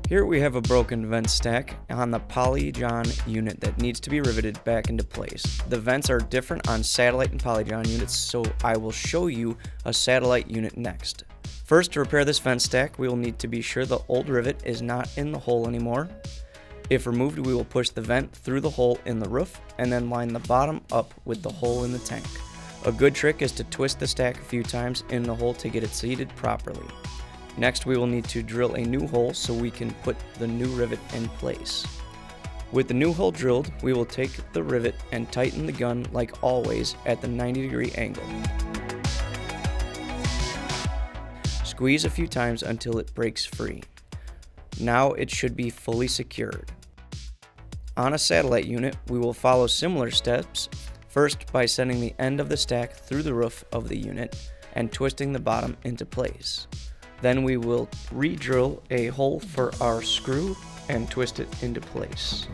Here we have a broken vent stack on the poly-john unit that needs to be riveted back into place. The vents are different on satellite and poly-john units, so I will show you a satellite unit next. First, to repair this vent stack, we will need to be sure the old rivet is not in the hole anymore. If removed, we will push the vent through the hole in the roof and then line the bottom up with the hole in the tank. A good trick is to twist the stack a few times in the hole to get it seated properly. Next, we will need to drill a new hole so we can put the new rivet in place. With the new hole drilled, we will take the rivet and tighten the gun like always at the 90-degree angle. Squeeze a few times until it breaks free. Now it should be fully secured. On a satellite unit, we will follow similar steps, first by sending the end of the stack through the roof of the unit and twisting the bottom into place. Then we will re-drill a hole for our screw and twist it into place.